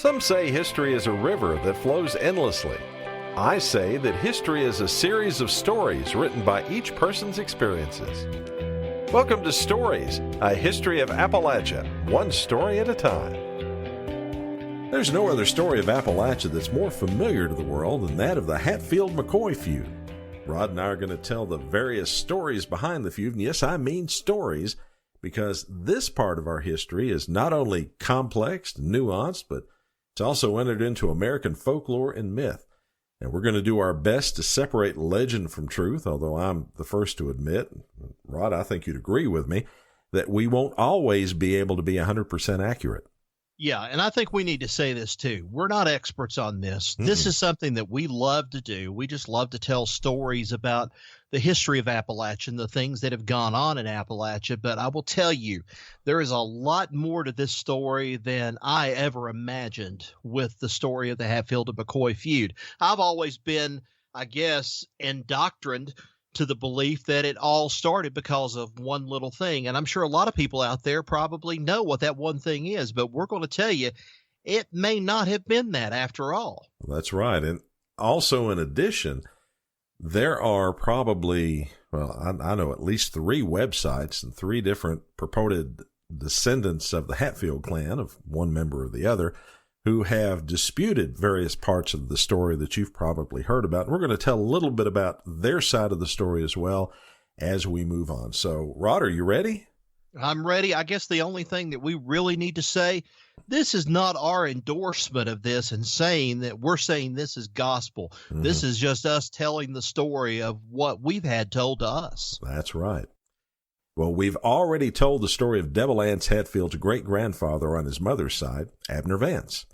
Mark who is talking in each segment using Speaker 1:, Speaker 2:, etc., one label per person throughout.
Speaker 1: Some say history is a river that flows endlessly. I say that history is a series of stories written by each person's experiences. Welcome to Stories, a history of Appalachia, one story at a time. There's no other story of Appalachia that's more familiar to the world than that of the Hatfield-McCoy feud. Rod and I are going to tell the various stories behind the feud, and yes, I mean stories, because this part of our history is not only complex and nuanced, but it's also entered into American folklore and myth. And we're going to do our best to separate legend from truth, although I'm the first to admit, Rod, I think you'd agree with me, that we won't always be able to be 100% accurate.
Speaker 2: Yeah, and I think we need to say this too. We're not experts on this. This is something that we love to do. We just love to tell stories about the history of Appalachia and the things that have gone on in Appalachia. But I will tell you, there is a lot more to this story than I ever imagined with the story of the Hatfield and McCoy feud. I've always been, I guess, indoctrined to the belief that it all started because of one little thing. And I'm sure a lot of people out there probably know what that one thing is, but we're going to tell you it may not have been that after all.
Speaker 1: That's right. And also, in addition, there are probably, I know at least 3 websites and 3 different purported descendants of the Hatfield clan, of one member or the other, who have disputed various parts of the story that you've probably heard about. And we're going to tell a little bit about their side of the story as well as we move on. So, Rod, are you ready?
Speaker 2: I'm ready. I guess the only thing that we really need to say, this is not our endorsement of this and saying that we're saying this is gospel. This is just us telling the story of what we've had told to us.
Speaker 1: That's right. Well, we've already told the story of Devil Anse Hatfield's great-grandfather on his mother's side, Abner Vance.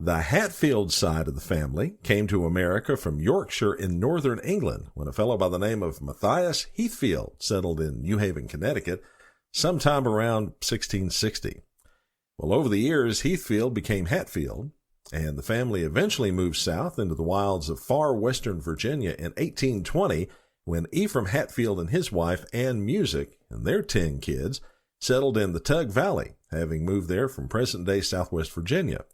Speaker 1: The Hatfield side of the family came to America from Yorkshire in northern England when a fellow by the name of Matthias Heathfield settled in New Haven, Connecticut, sometime around 1660. Well, over the years, Heathfield became Hatfield, and the family eventually moved south into the wilds of far western Virginia in 1820 when Ephraim Hatfield and his wife, Ann Musick, and their 10 kids settled in the Tug Valley, having moved there from present-day southwest Virginia.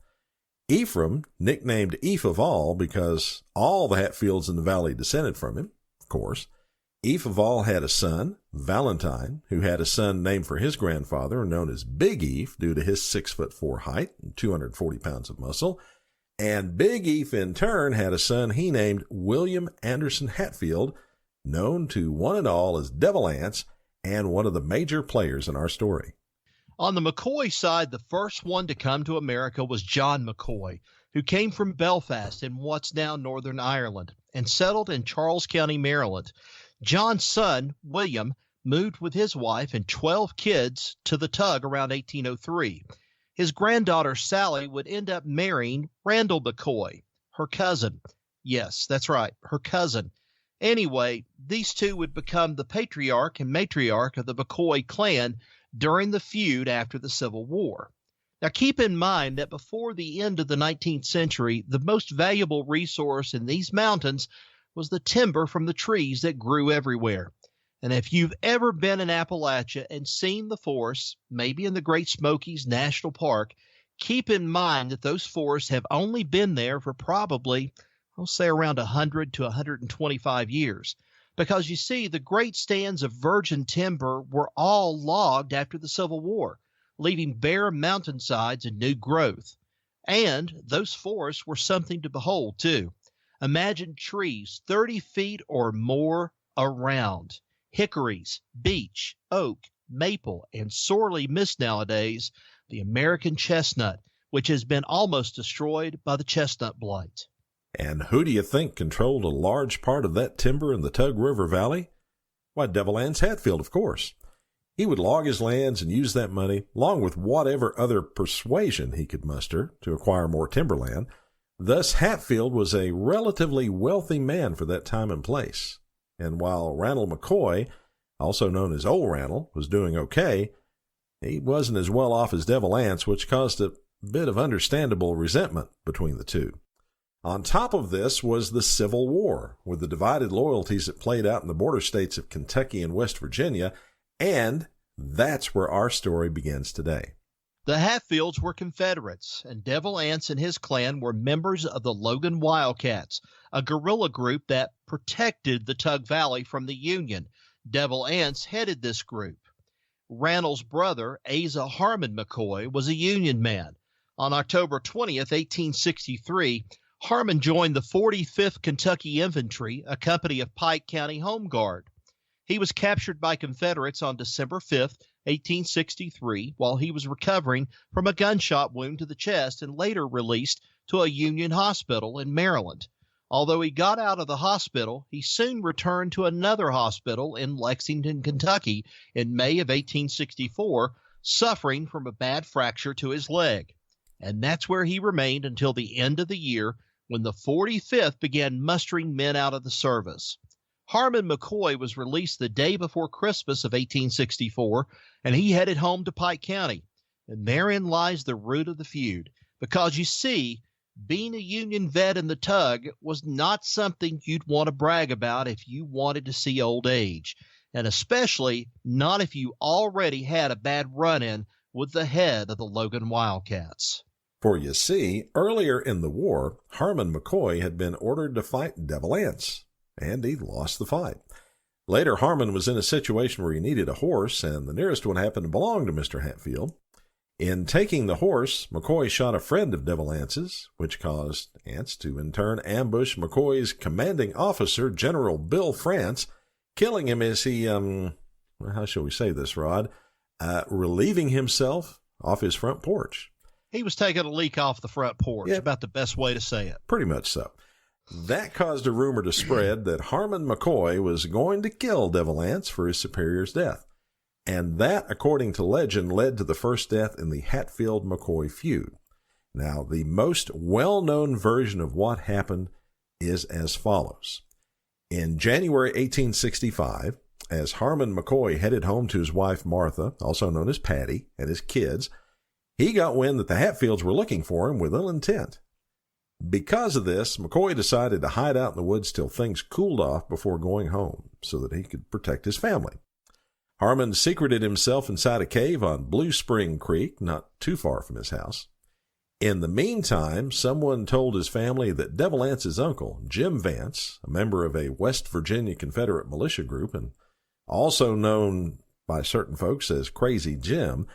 Speaker 1: Ephraim, nicknamed Eph of All because all the Hatfields in the valley descended from him, of course. Eph of All had a son, Valentine, who had a son named for his grandfather, known as Big Eph due to his 6'4" height and 240 pounds of muscle. And Big Eph, in turn, had a son he named William Anderson Hatfield, known to one and all as Devil Anse, and one of the major players in our story.
Speaker 2: On the McCoy side, the first one to come to America was John McCoy, who came from Belfast in what's now Northern Ireland and settled in Charles County, Maryland. John's son, William, moved with his wife and 12 kids to the Tug around 1803. His granddaughter, Sally, would end up marrying Randall McCoy, her cousin. Yes, that's right, her cousin. Anyway, these two would become the patriarch and matriarch of the McCoy clan during the feud after the Civil War. Now, keep in mind that before the end of the 19th century, the most valuable resource in these mountains was the timber from the trees that grew everywhere. And if you've ever been in Appalachia and seen the forests, maybe in the Great Smokies National Park, keep in mind that those forests have only been there for probably, I'll say, around 100 to 125 years. Because you see, the great stands of virgin timber were all logged after the Civil War, leaving bare mountainsides and new growth. And those forests were something to behold, too. Imagine trees 30 feet or more around. Hickories, beech, oak, maple, and sorely missed nowadays, the American chestnut, which has been almost destroyed by the chestnut blight.
Speaker 1: And who do you think controlled a large part of that timber in the Tug River Valley? Why, Devil Anse Hatfield, of course. He would log his lands and use that money, along with whatever other persuasion he could muster, to acquire more timberland. Thus, Hatfield was a relatively wealthy man for that time and place. And while Randall McCoy, also known as Old Randall, was doing okay, he wasn't as well off as Devil Anse, which caused a bit of understandable resentment between the two. On top of this was the Civil War, with the divided loyalties that played out in the border states of Kentucky and West Virginia, and that's where our story begins today.
Speaker 2: The Hatfields were Confederates, and Devil Anse and his clan were members of the Logan Wildcats, a guerrilla group that protected the Tug Valley from the Union. Devil Anse headed this group. Randall's brother, Asa Harmon McCoy, was a Union man. On October 20th, 1863, Harmon joined the 45th Kentucky Infantry, a company of Pike County Home Guard. He was captured by Confederates on December 5th, 1863, while he was recovering from a gunshot wound to the chest and later released to a Union hospital in Maryland. Although he got out of the hospital, he soon returned to another hospital in Lexington, Kentucky in May of 1864, suffering from a bad fracture to his leg. And that's where he remained until the end of the year, when the 45th began mustering men out of the service. Harmon McCoy was released the day before Christmas of 1864, and he headed home to Pike County. And therein lies the root of the feud, because you see, being a Union vet in the Tug was not something you'd want to brag about if you wanted to see old age, and especially not if you already had a bad run-in with the head of the Logan Wildcats.
Speaker 1: For you see, earlier in the war, Harmon McCoy had been ordered to fight Devil Anse, and he lost the fight. Later, Harmon was in a situation where he needed a horse, and the nearest one happened to belong to Mr. Hatfield. In taking the horse, McCoy shot a friend of Devil Anse's, which caused Anse to in turn ambush McCoy's commanding officer, General Bill France, killing him as he, how shall we say this, Rod, relieving himself off his front porch.
Speaker 2: He was taking a leak off the front porch,
Speaker 1: Yep.
Speaker 2: about the best way to say it.
Speaker 1: Pretty much so. That caused a rumor to spread that Harmon McCoy was going to kill Devil Anse for his superior's death. And that, according to legend, led to the first death in the Hatfield-McCoy feud. Now, the most well-known version of what happened is as follows. In January 1865, as Harmon McCoy headed home to his wife Martha, also known as Patty, and his kids, he got wind that the Hatfields were looking for him with ill intent. Because of this, McCoy decided to hide out in the woods till things cooled off before going home so that he could protect his family. Harmon secreted himself inside a cave on Blue Spring Creek, not too far from his house. In the meantime, someone told his family that Devil Anse's uncle, Jim Vance, a member of a West Virginia Confederate militia group and also known by certain folks as Crazy Jim,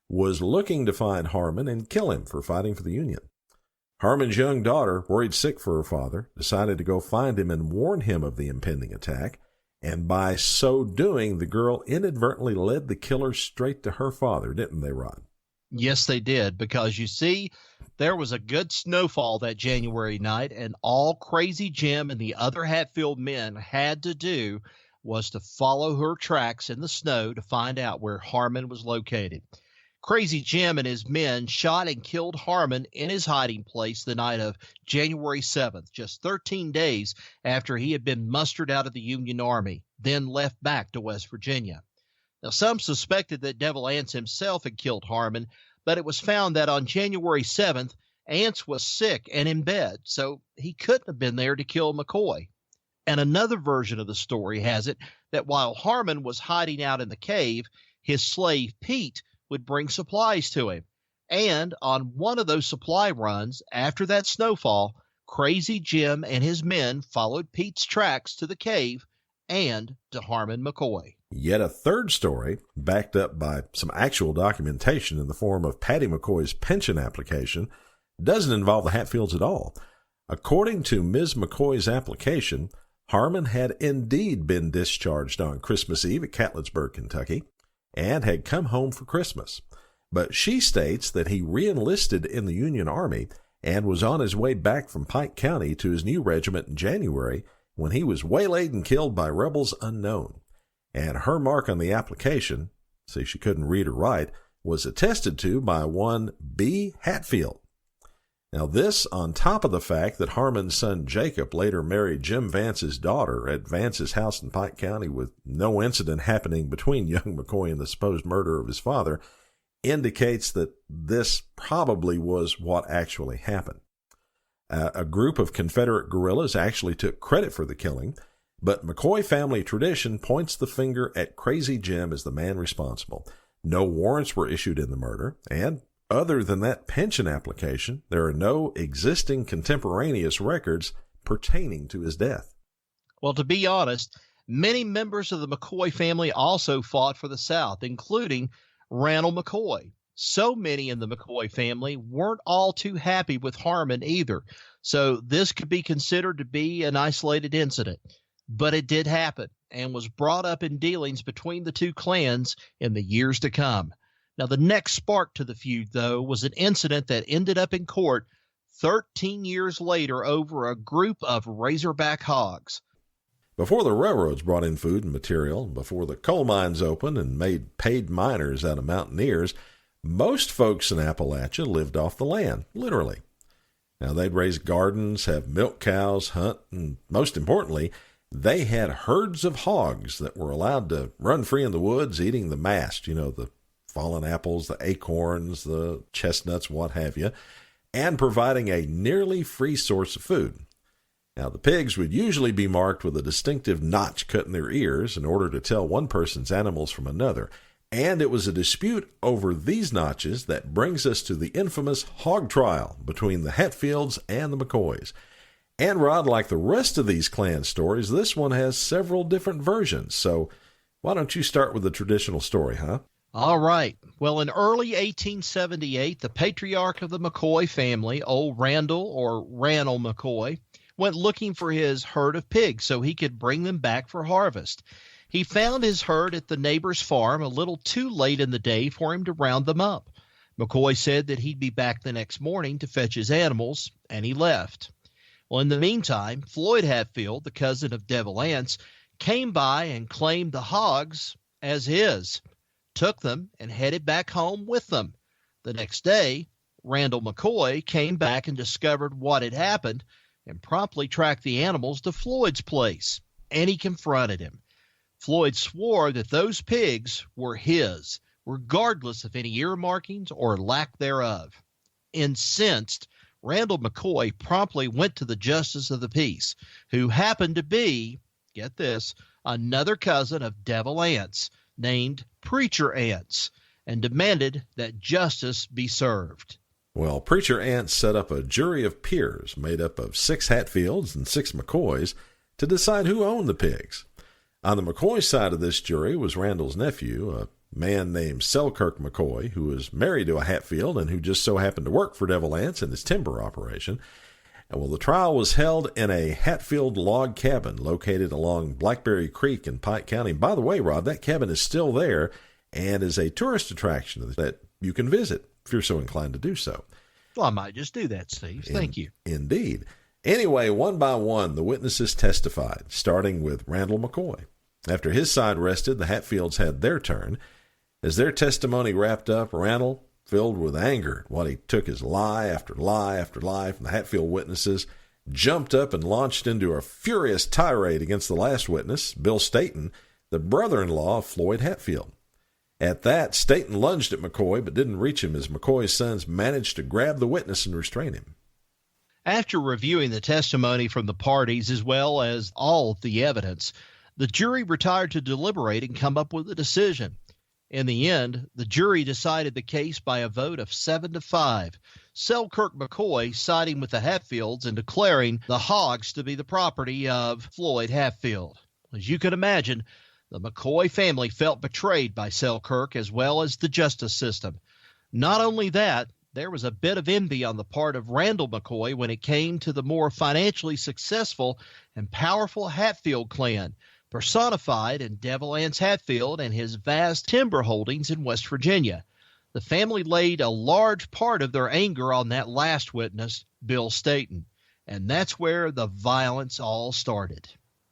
Speaker 1: was looking to find Harmon and kill him for fighting for the Union. Harmon's young daughter, worried sick for her father, decided to go find him and warn him of the impending attack, and by so doing, the girl inadvertently led the killer straight to her father, didn't they, Rod?
Speaker 2: Yes, they did, because you see, there was a good snowfall that January night, and all Crazy Jim and the other Hatfield men had to do was to follow her tracks in the snow to find out where Harmon was located. Crazy Jim and his men shot and killed Harmon in his hiding place the night of January 7th, just 13 days after he had been mustered out of the Union Army, then left back to West Virginia. Now, some suspected that Devil Anse himself had killed Harmon, but it was found that on January 7th, Anse was sick and in bed, so he couldn't have been there to kill McCoy. And another version of the story has it that while Harmon was hiding out in the cave, his slave Pete would bring supplies to him. And on one of those supply runs, after that snowfall, Crazy Jim and his men followed Pete's tracks to the cave and to Harmon McCoy.
Speaker 1: Yet a third story, backed up by some actual documentation in the form of Patty McCoy's pension application, doesn't involve the Hatfields at all. According to Ms. McCoy's application, Harmon had indeed been discharged on Christmas Eve at Catlettsburg, Kentucky, and had come home for Christmas. But she states that he re-enlisted in the Union Army and was on his way back from Pike County to his new regiment in January when he was waylaid and killed by rebels unknown. And her mark on the application, see she couldn't read or write, was attested to by one B. Hatfield. Now this on top of the fact that Harmon's son Jacob later married Jim Vance's daughter at Vance's house in Pike County with no incident happening between young McCoy and the supposed murder of his father, indicates that this probably was what actually happened. A group of Confederate guerrillas actually took credit for the killing, but McCoy family tradition points the finger at Crazy Jim as the man responsible. No warrants were issued in the murder, and other than that pension application, there are no existing contemporaneous records pertaining to his death.
Speaker 2: Well, to be honest, many members of the McCoy family also fought for the South, including Randall McCoy. So many in the McCoy family weren't all too happy with Harmon either, so this could be considered to be an isolated incident. But it did happen and was brought up in dealings between the two clans in the years to come. Now, the next spark to the feud, though, was an incident that ended up in court 13 years later over a group of Razorback hogs.
Speaker 1: Before the railroads brought in food and material, before the coal mines opened and made paid miners out of mountaineers, most folks in Appalachia lived off the land, literally. Now, they'd raise gardens, have milk cows, hunt, and most importantly, they had herds of hogs that were allowed to run free in the woods, eating the mast, the fallen apples, the acorns, the chestnuts, what have you, and providing a nearly free source of food. Now, the pigs would usually be marked with a distinctive notch cut in their ears in order to tell one person's animals from another. And it was a dispute over these notches that brings us to the infamous hog trial between the Hatfields and the McCoys. And Rod, like the rest of these clan stories, this one has several different versions. So why don't you start with the traditional story, huh?
Speaker 2: All right. Well, in early 1878, the patriarch of the McCoy family, old Randall or Randall McCoy, went looking for his herd of pigs so he could bring them back for harvest. He found his herd at the neighbor's farm a little too late in the day for him to round them up. McCoy said that he'd be back the next morning to fetch his animals, and he left. Well, in the meantime, Floyd Hatfield, the cousin of Devil Anse, came by and claimed the hogs as his, took them, and headed back home with them. The next day, Randall McCoy came back and discovered what had happened and promptly tracked the animals to Floyd's place, and he confronted him. Floyd swore that those pigs were his, regardless of any earmarkings or lack thereof. Incensed, Randall McCoy promptly went to the justice of the peace, who happened to be, get this, another cousin of Devil Anse, named Preacher Anse, and demanded that justice be served.
Speaker 1: Well, Preacher Anse set up a jury of peers made up of 6 Hatfields and 6 McCoys to decide who owned the pigs. On the McCoy side of this jury was Randall's nephew, a man named Selkirk McCoy, who was married to a Hatfield and who just so happened to work for Devil Anse in his timber operation. And well, the trial was held in a Hatfield log cabin located along Blackberry Creek in Pike County. By the way, Rod, that cabin is still there and is a tourist attraction that you can visit if you're so inclined to do so.
Speaker 2: Well, I might just do that, Steve. Thank you.
Speaker 1: Indeed. Anyway, one by one, the witnesses testified, starting with Randall McCoy. After his side rested, the Hatfields had their turn. As their testimony wrapped up, Randall, filled with anger at what he took as lie after lie after lie from the Hatfield witnesses, jumped up and launched into a furious tirade against the last witness, Bill Staton, the brother-in-law of Floyd Hatfield. At that, Staton lunged at McCoy but didn't reach him as McCoy's sons managed to grab the witness and restrain him.
Speaker 2: After reviewing the testimony from the parties as well as all of the evidence, the jury retired to deliberate and come up with a decision. In the end, the jury decided the case by a vote of 7-5, Selkirk McCoy siding with the Hatfields and declaring the hogs to be the property of Floyd Hatfield. As you can imagine, the McCoy family felt betrayed by Selkirk as well as the justice system. Not only that, there was a bit of envy on the part of Randall McCoy when it came to the more financially successful and powerful Hatfield clan, personified in Devil Anse Hatfield and his vast timber holdings in West Virginia. The family laid a large part of their anger on that last witness, Bill Staton, and that's where the violence all started.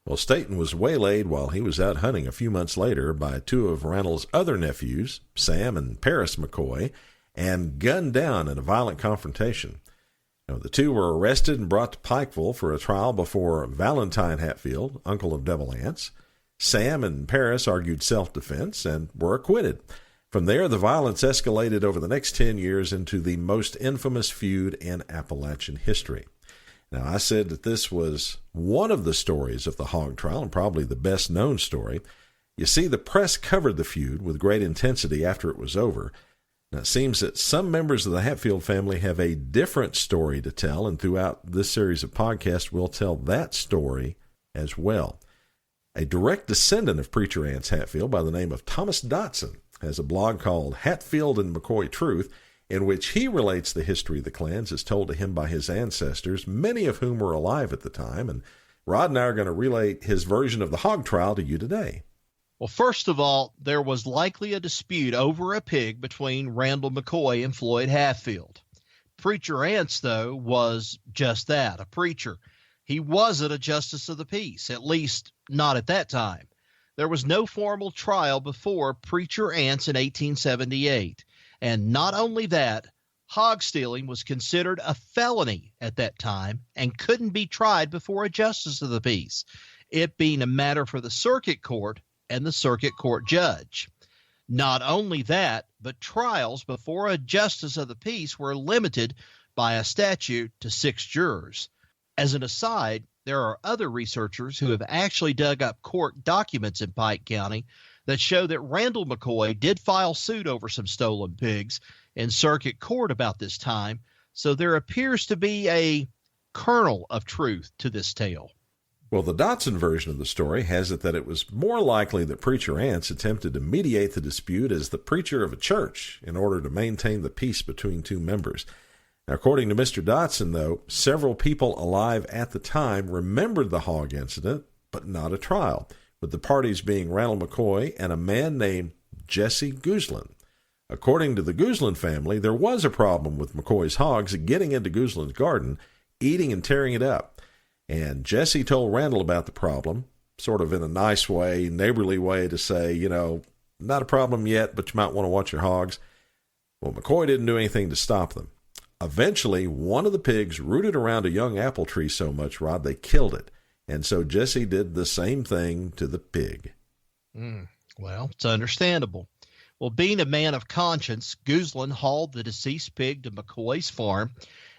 Speaker 1: Well, Staton was waylaid while he was out hunting a few months later by 2 of Randall's other nephews, Sam and Paris McCoy, and gunned down in a violent confrontation. Now, the 2 were arrested and brought to Pikeville for a trial before Valentine Hatfield, uncle of Devil Anse. Sam and Paris argued self-defense and were acquitted. From there, the violence escalated over the next 10 years into the most infamous feud in Appalachian history. Now, I said that this was one of the stories of the hog trial and probably the best-known story. You see, the press covered the feud with great intensity after it was over. Now, it seems that some members of the Hatfield family have a different story to tell, and throughout this series of podcasts, we'll tell that story as well. A direct descendant of Preacher Ance Hatfield by the name of Thomas Dotson has a blog called Hatfield and McCoy Truth, in which he relates the history of the clans as told to him by his ancestors, many of whom were alive at the time. And Rod and I are going to relate his version of the hog trial to you today.
Speaker 2: Well, first of all, there was likely a dispute over a pig between Randall McCoy and Floyd Hatfield. Preacher Ance, though, was just that, a preacher. He wasn't a justice of the peace, at least not at that time. There was no formal trial before Preacher Ance in 1878. And not only that, hog stealing was considered a felony at that time and couldn't be tried before a justice of the peace, it being a matter for the circuit court and the circuit court judge. Not only that, but trials before a justice of the peace were limited by a statute to 6 jurors. As an aside, there are other researchers who have actually dug up court documents in Pike County that show that Randall McCoy did file suit over some stolen pigs in circuit court about this time, so there appears to be a kernel of truth to this tale.
Speaker 1: Well, the Dotson version of the story has it that it was more likely that Preacher Ance attempted to mediate the dispute as the preacher of a church in order to maintain the peace between two members. Now, according to Mr. Dotson, though, several people alive at the time remembered the hog incident, but not a trial, with the parties being Randall McCoy and a man named Jesse Guzlin. According to the Guzlin family, there was a problem with McCoy's hogs getting into Guzlin's garden, eating and tearing it up. And Jesse told Randall about the problem, sort of in a nice way, neighborly way to say, not a problem yet, but you might want to watch your hogs. Well, McCoy didn't do anything to stop them. Eventually, one of the pigs rooted around a young apple tree so much, Rod, they killed it. And so Jesse did the same thing to the pig.
Speaker 2: Well, it's understandable. Well, being a man of conscience, Guzlin hauled the deceased pig to McCoy's farm,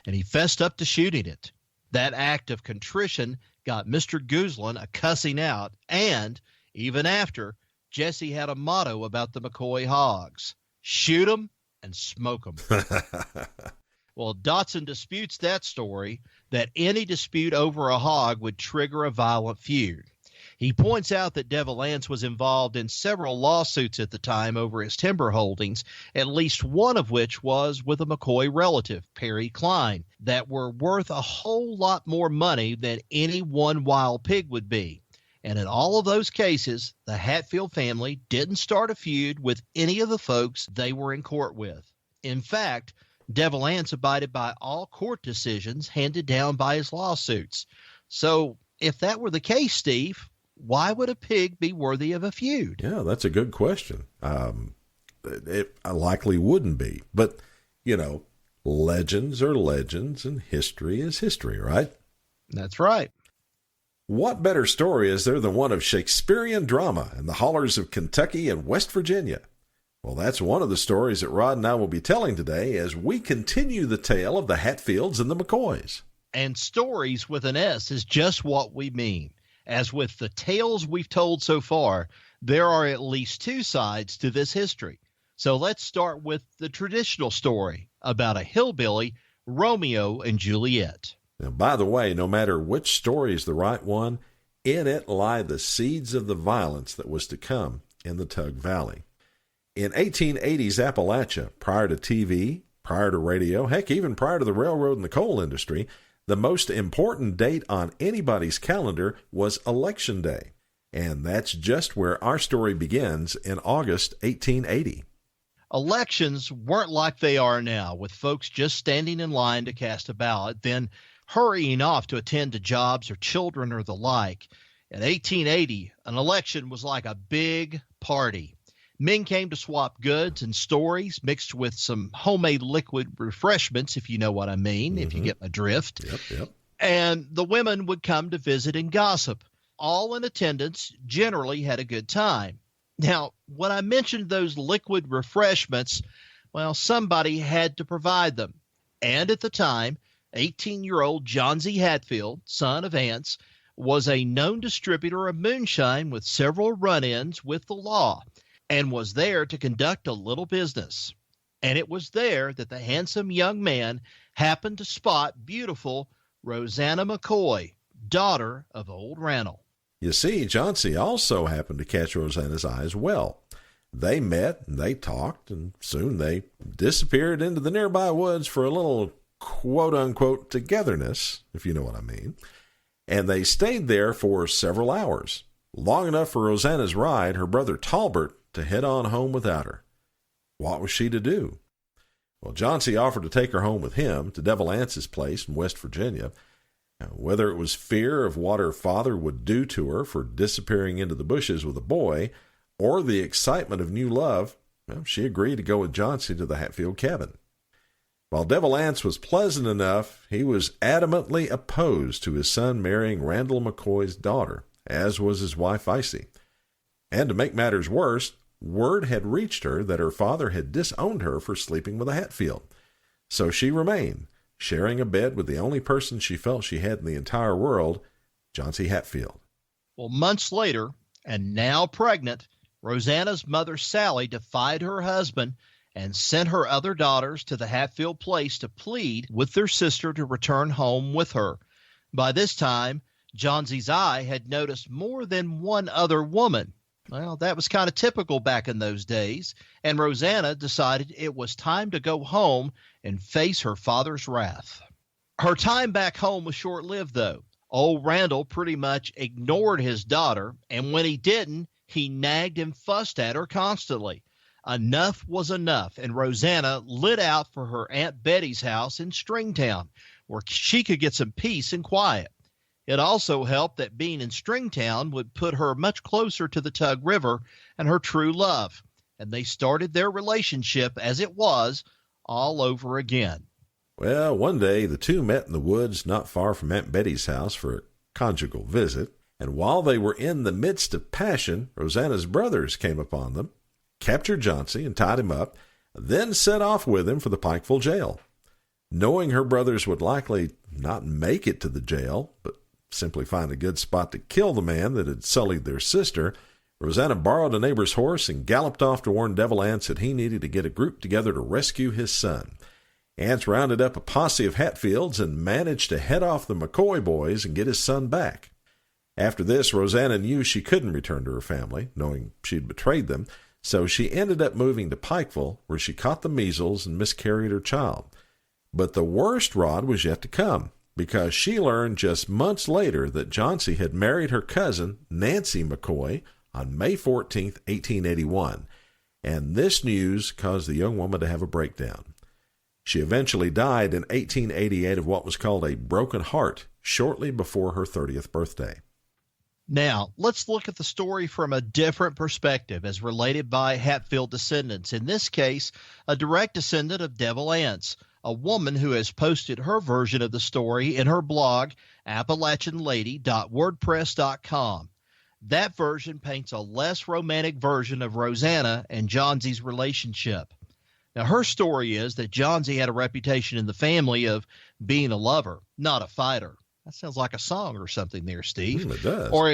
Speaker 2: and he fessed up to shooting it. That act of contrition got Mr. Guzlin a cussing out, and even after, Jesse had a motto about the McCoy hogs: shoot 'em and smoke 'em. Well, Dotson disputes that story, that any dispute over a hog would trigger a violent feud. He points out that Devil Anse was involved in several lawsuits at the time over his timber holdings, at least one of which was with a McCoy relative, Perry Klein, that were worth a whole lot more money than any one wild pig would be. And in all of those cases, the Hatfield family didn't start a feud with any of the folks they were in court with. In fact, Devil Anse abided by all court decisions handed down by his lawsuits. So if that were the case, Steve, why would a pig be worthy of a feud?
Speaker 1: Yeah, that's a good question. It likely wouldn't be. But, legends are legends and history is history, right?
Speaker 2: That's right.
Speaker 1: What better story is there than one of Shakespearean drama in the hollers of Kentucky and West Virginia? Well, that's one of the stories that Rod and I will be telling today as we continue the tale of the Hatfields and the McCoys.
Speaker 2: And stories with an S is just what we mean. As with the tales we've told so far, there are at least 2 sides to this history. So let's start with the traditional story about a hillbilly, Romeo and Juliet.
Speaker 1: Now, by the way, no matter which story is the right one, in it lie the seeds of the violence that was to come in the Tug Valley. In 1880s Appalachia, prior to TV, prior to radio, heck, even prior to the railroad and the coal industry, the most important date on anybody's calendar was Election Day. And that's just where our story begins in August 1880.
Speaker 2: Elections weren't like they are now, with folks just standing in line to cast a ballot, then hurrying off to attend to jobs or children or the like. In 1880, an election was like a big party. Men came to swap goods and stories mixed with some homemade liquid refreshments, if you know what I mean, if you get my drift.
Speaker 1: Yep.
Speaker 2: And the women would come to visit and gossip. All in attendance generally had a good time. Now, when I mentioned those liquid refreshments, well, somebody had to provide them. And at the time, 18-year-old John Z. Hatfield, son of Ance, was a known distributor of moonshine with several run-ins with the law, and was there to conduct a little business. And it was there that the handsome young man happened to spot beautiful Rosanna McCoy, daughter of old Randall.
Speaker 1: You see, Chauncey also happened to catch Rosanna's eye as well. They met and they talked, and soon they disappeared into the nearby woods for a little quote-unquote togetherness, if you know what I mean. And they stayed there for several hours, long enough for Rosanna's ride, her brother Talbert, to head on home without her. What was she to do? Well, Chauncey offered to take her home with him to Devil Anse's place in West Virginia. Now, whether it was fear of what her father would do to her for disappearing into the bushes with a boy, or the excitement of new love, well, she agreed to go with Chauncey to the Hatfield cabin. While Devil Anse was pleasant enough, he was adamantly opposed to his son marrying Randall McCoy's daughter, as was his wife Icy. And to make matters worse, word had reached her that her father had disowned her for sleeping with a Hatfield. So she remained, sharing a bed with the only person she felt she had in the entire world, Chauncey Hatfield.
Speaker 2: Well, months later, and now pregnant, Rosanna's mother Sally defied her husband and sent her other daughters to the Hatfield place to plead with their sister to return home with her. By this time, Chauncey's eye had noticed more than one other woman. Well, that was kind of typical back in those days, and Rosanna decided it was time to go home and face her father's wrath. Her time back home was short-lived, though. Old Randall pretty much ignored his daughter, and when he didn't, he nagged and fussed at her constantly. Enough was enough, and Rosanna lit out for her Aunt Betty's house in Stringtown, where she could get some peace and quiet. It also helped that being in Stringtown would put her much closer to the Tug River and her true love, and they started their relationship as it was all over again.
Speaker 1: Well, one day the two met in the woods not far from Aunt Betty's house for a conjugal visit, and while they were in the midst of passion, Rosanna's brothers came upon them, captured Chauncey and tied him up, then set off with him for the Pikeville jail. Knowing her brothers would likely not make it to the jail, but simply find a good spot to kill the man that had sullied their sister, Rosanna borrowed a neighbor's horse and galloped off to warn Devil Anse that he needed to get a group together to rescue his son. Anse rounded up a posse of Hatfields and managed to head off the McCoy boys and get his son back. After this, Rosanna knew she couldn't return to her family, knowing she'd betrayed them, so she ended up moving to Pikeville, where she caught the measles and miscarried her child. But the worst rod was yet to come, because she learned just months later that Chauncey had married her cousin, Nancy McCoy, on May 14, 1881, and this news caused the young woman to have a breakdown. She eventually died in 1888 of what was called a broken heart, shortly before her 30th birthday.
Speaker 2: Now, let's look at the story from a different perspective as related by Hatfield descendants. In this case, a direct descendant of Devil Anse, a woman who has posted her version of the story in her blog, AppalachianLady.wordpress.com. That version paints a less romantic version of Rosanna and Chauncey's relationship. Now, her story is that Chauncey had a reputation in the family of being a lover, not a fighter. That sounds like a song or something there, Steve.
Speaker 1: It does.
Speaker 2: Or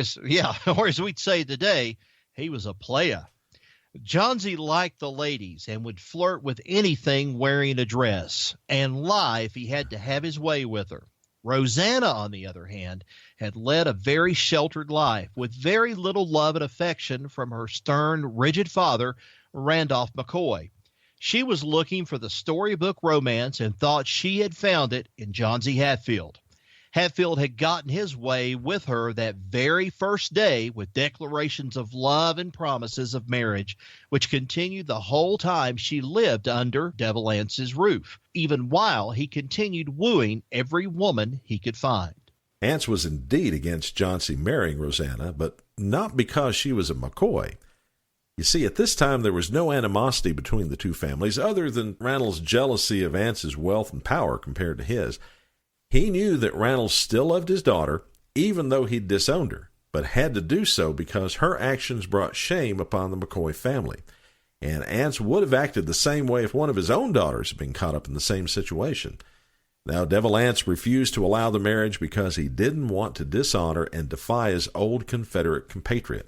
Speaker 2: as we'd say today, he was a playa. Chauncey liked the ladies and would flirt with anything wearing a dress and lie if he had to have his way with her. Rosanna, on the other hand, had led a very sheltered life with very little love and affection from her stern, rigid father, Randolph McCoy. She was looking for the storybook romance and thought she had found it in Chauncey Hatfield. Hatfield had gotten his way with her that very first day with declarations of love and promises of marriage, which continued the whole time she lived under Devil Anse's roof, even while he continued wooing every woman he could find.
Speaker 1: Anse was indeed against Chauncey marrying Rosanna, but not because she was a McCoy. You see, at this time there was no animosity between the two families other than Randall's jealousy of Anse's wealth and power compared to his. He knew that Randall still loved his daughter, even though he'd disowned her, but had to do so because her actions brought shame upon the McCoy family. And Anse would have acted the same way if one of his own daughters had been caught up in the same situation. Now, Devil Anse refused to allow the marriage because he didn't want to dishonor and defy his old Confederate compatriot.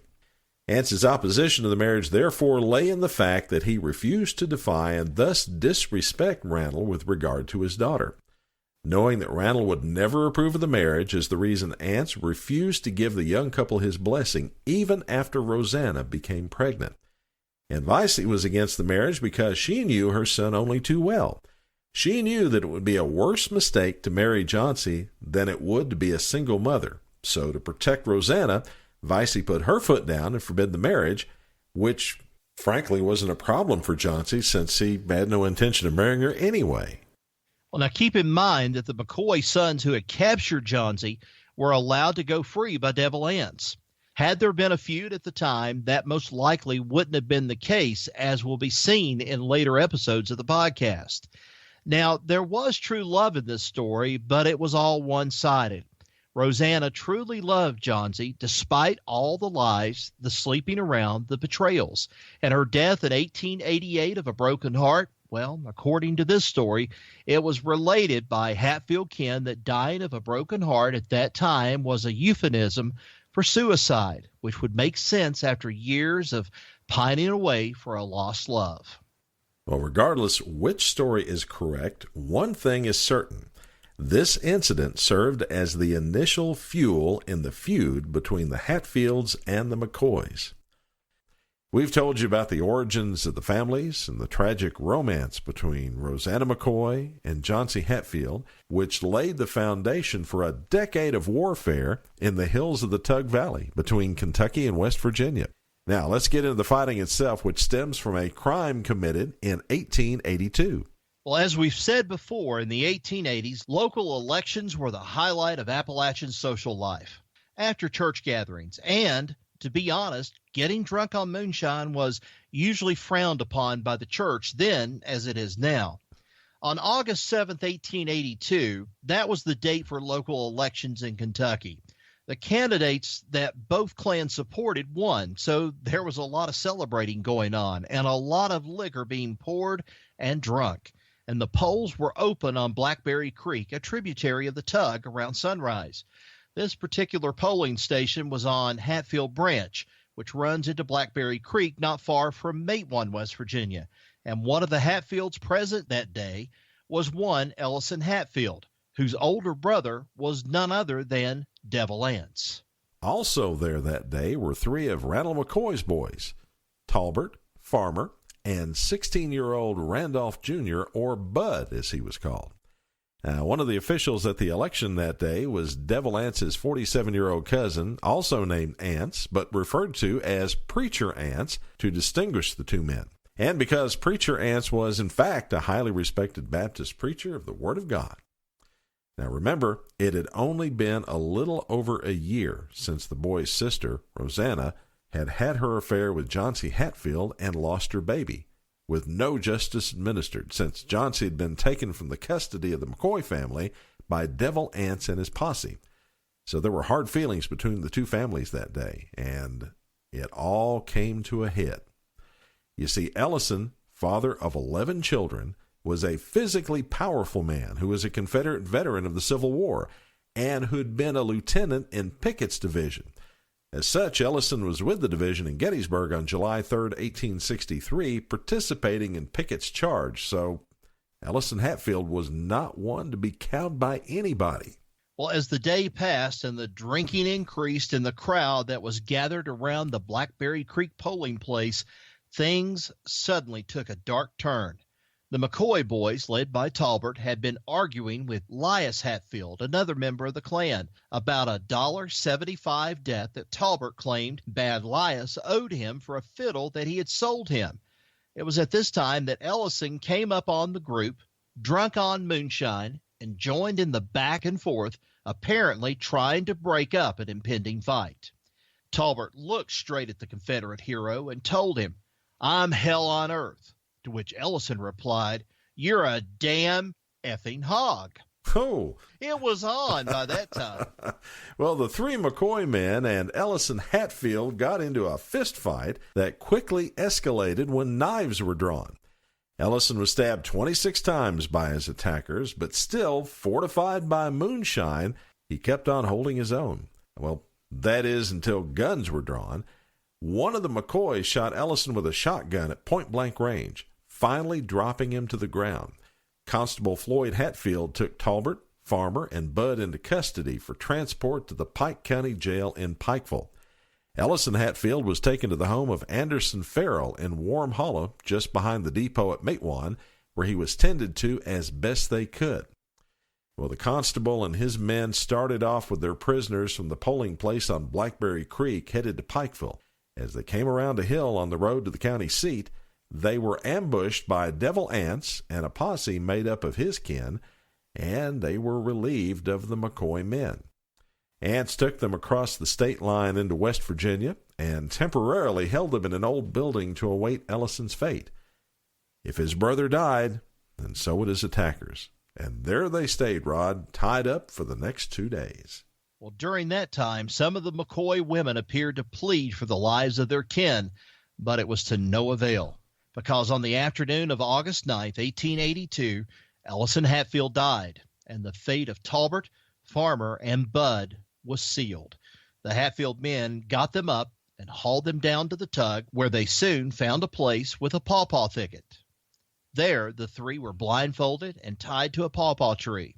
Speaker 1: Ance's opposition to the marriage therefore lay in the fact that he refused to defy and thus disrespect Randall with regard to his daughter. Knowing that Randall would never approve of the marriage is the reason Ance refused to give the young couple his blessing even after Rosanna became pregnant. And Vicey was against the marriage because she knew her son only too well. She knew that it would be a worse mistake to marry Johnsy than it would to be a single mother. So to protect Rosanna, Vicey put her foot down and forbid the marriage, which frankly wasn't a problem for Johnsy since he had no intention of marrying her anyway.
Speaker 2: Well, now keep in mind that the McCoy sons who had captured Johnsy were allowed to go free by Devil Anse. Had there been a feud at the time, that most likely wouldn't have been the case, as will be seen in later episodes of the podcast. Now, there was true love in this story, but it was all one-sided. Rosanna truly loved Johnsy despite all the lies, the sleeping around, the betrayals. And her death in 1888 of a broken heart, well, according to this story, it was related by Hatfield Ken that dying of a broken heart at that time was a euphemism for suicide, which would make sense after years of pining away for a lost love.
Speaker 1: Well, regardless which story is correct, one thing is certain. This incident served as the initial fuel in the feud between the Hatfields and the McCoys. We've told you about the origins of the families and the tragic romance between Rosanna McCoy and Johnsy Hatfield, which laid the foundation for a decade of warfare in the hills of the Tug Valley between Kentucky and West Virginia. Now, let's get into the fighting itself, which stems from a crime committed in 1882.
Speaker 2: Well, as we've said before, in the 1880s, local elections were the highlight of Appalachian social life. After church gatherings, and, to be honest, getting drunk on moonshine was usually frowned upon by the church then as it is now. On August 7th, 1882, that was the date for local elections in Kentucky. The candidates that both clans supported won, so there was a lot of celebrating going on and a lot of liquor being poured and drunk. And the polls were open on Blackberry Creek, a tributary of the Tug, around sunrise. This particular polling station was on Hatfield Branch, which runs into Blackberry Creek not far from Matewan, West Virginia. And one of the Hatfields present that day was one Ellison Hatfield, whose older brother was none other than Devil Anse.
Speaker 1: Also there that day were three of Randall McCoy's boys, Talbert, Farmer, and 16-year-old Randolph Jr., or Bud, as he was called. Now, one of the officials at the election that day was Devil Anse's 47-year-old cousin, also named Anse, but referred to as Preacher Anse to distinguish the two men. And because Preacher Anse was, in fact, a highly respected Baptist preacher of the Word of God. Now, remember, it had only been a little over a year since the boy's sister, Rosanna, had had her affair with Johnsy Hatfield and lost her baby, with no justice administered, since Johnsy had been taken from the custody of the McCoy family by Devil Anse and his posse. So there were hard feelings between the two families that day, and it all came to a head. You see, Ellison, father of 11 children, was a physically powerful man who was a Confederate veteran of the Civil War and who'd been a lieutenant in Pickett's division. As such, Ellison was with the division in Gettysburg on July 3, 1863, participating in Pickett's charge, so Ellison Hatfield was not one to be cowed by anybody.
Speaker 2: Well, as the day passed and the drinking increased in the crowd that was gathered around the Blackberry Creek polling place, things suddenly took a dark turn. The McCoy boys, led by Talbert, had been arguing with Lias Hatfield, another member of the Klan, about a $1.75 debt that Talbert claimed Bad Lias owed him for a fiddle that he had sold him. It was at this time that Ellison came up on the group, drunk on moonshine, and joined in the back and forth, apparently trying to break up an impending fight. Talbert looked straight at the Confederate hero and told him, "I'm hell on earth." To which Ellison replied, "You're a damn effing hog."
Speaker 1: Oh.
Speaker 2: It was on by that time.
Speaker 1: Well, the three McCoy men and Ellison Hatfield got into a fist fight that quickly escalated when knives were drawn. Ellison was stabbed 26 times by his attackers, but still, fortified by moonshine, he kept on holding his own. Well, that is until guns were drawn. One of the McCoys shot Ellison with a shotgun at point-blank range, finally dropping him to the ground. Constable Floyd Hatfield took Talbert, Farmer, and Bud into custody for transport to the Pike County Jail in Pikeville. Ellison Hatfield was taken to the home of Anderson Farrell in Warm Hollow, just behind the depot at Matewan, where he was tended to as best they could. Well, the constable and his men started off with their prisoners from the polling place on Blackberry Creek, headed to Pikeville. As they came around a hill on the road to the county seat, they were ambushed by Devil Anse and a posse made up of his kin, and they were relieved of the McCoy men. Anse took them across the state line into West Virginia and temporarily held them in an old building to await Ellison's fate. If his brother died, then so would his attackers. And there they stayed, Rod, tied up for the next 2 days.
Speaker 2: Well, during that time, some of the McCoy women appeared to plead for the lives of their kin, but it was to no avail, because on the afternoon of August 9th, 1882, Ellison Hatfield died, and the fate of Talbert, Farmer, and Bud was sealed. The Hatfield men got them up and hauled them down to the tug, where they soon found a place with a pawpaw thicket. There, the three were blindfolded and tied to a pawpaw tree.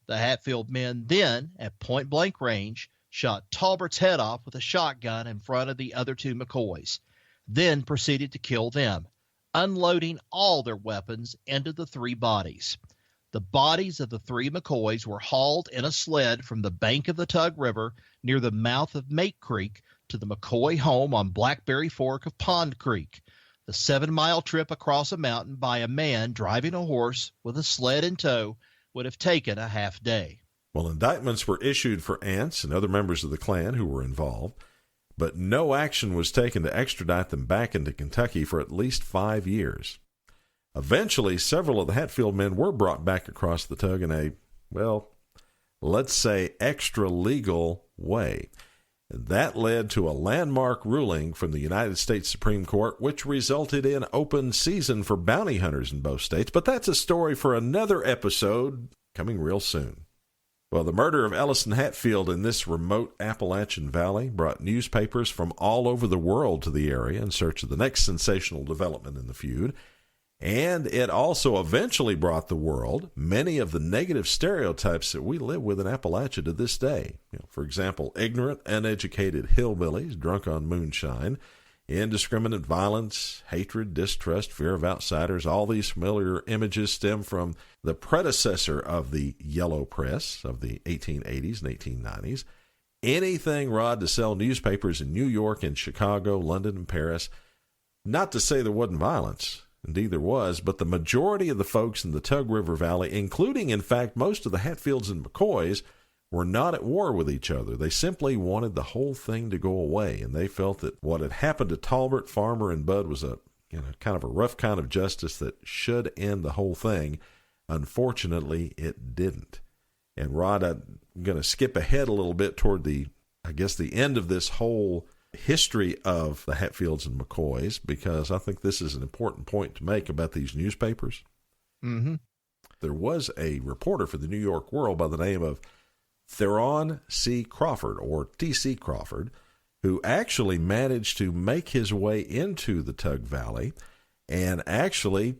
Speaker 2: The Hatfield men then, at point-blank range, shot Talbert's head off with a shotgun in front of the other two McCoys, then proceeded to kill them, unloading all their weapons into the three bodies. The bodies of the three McCoys were hauled in a sled from the bank of the Tug River near the mouth of Mate Creek to the McCoy home on Blackberry Fork of Pond Creek. The 7-mile trip across a mountain by a man driving a horse with a sled in tow would have taken a half day.
Speaker 1: Well, indictments were issued for Anse and other members of the Klan who were involved, but no action was taken to extradite them back into Kentucky for at least 5 years. Eventually, several of the Hatfield men were brought back across the Tug in a, well, let's say extra-legal way. That led to a landmark ruling from the United States Supreme Court, which resulted in open season for bounty hunters in both states. But that's a story for another episode coming real soon. Well, the murder of Ellison Hatfield in this remote Appalachian valley brought newspapers from all over the world to the area in search of the next sensational development in the feud. And it also eventually brought the world many of the negative stereotypes that we live with in Appalachia to this day. For example, ignorant, uneducated hillbillies drunk on moonshine, indiscriminate violence, hatred, distrust, fear of outsiders. All these familiar images stem from the predecessor of the yellow press of the 1880s and 1890s. Anything, Rod, to sell newspapers in New York and Chicago, London and Paris. Not to say there wasn't violence. Indeed there was, but the majority of the folks in the Tug River Valley, including, in fact, most of the Hatfields and McCoys, were not at war with each other. They simply wanted the whole thing to go away, and they felt that what had happened to Talbert, Farmer, and Bud was a kind of a rough kind of justice that should end the whole thing. Unfortunately, it didn't. And Rod, I'm going to skip ahead a little bit toward the end of this whole history of the Hatfields and McCoys, because I think this is an important point to make about these newspapers.
Speaker 2: Mm-hmm.
Speaker 1: There was a reporter for the New York World by the name of Theron C. Crawford, or T.C. Crawford, who actually managed to make his way into the Tug Valley and actually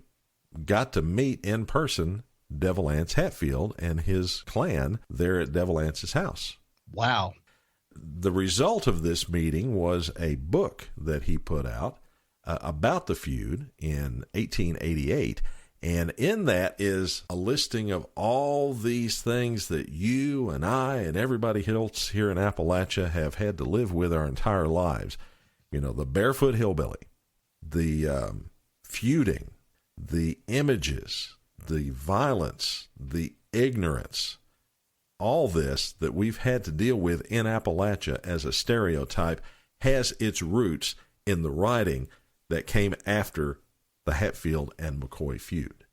Speaker 1: got to meet in person Devil Anse Hatfield and his clan there at Devil Anse's house.
Speaker 2: Wow.
Speaker 1: The result of this meeting was a book that he put out about the feud in 1888. And in that is a listing of all these things that you and I and everybody else here in Appalachia have had to live with our entire lives. You know, the barefoot hillbilly, the feuding, the images, the violence, the ignorance, all this that we've had to deal with in Appalachia as a stereotype has its roots in the writing that came after the Hatfield and McCoy feud.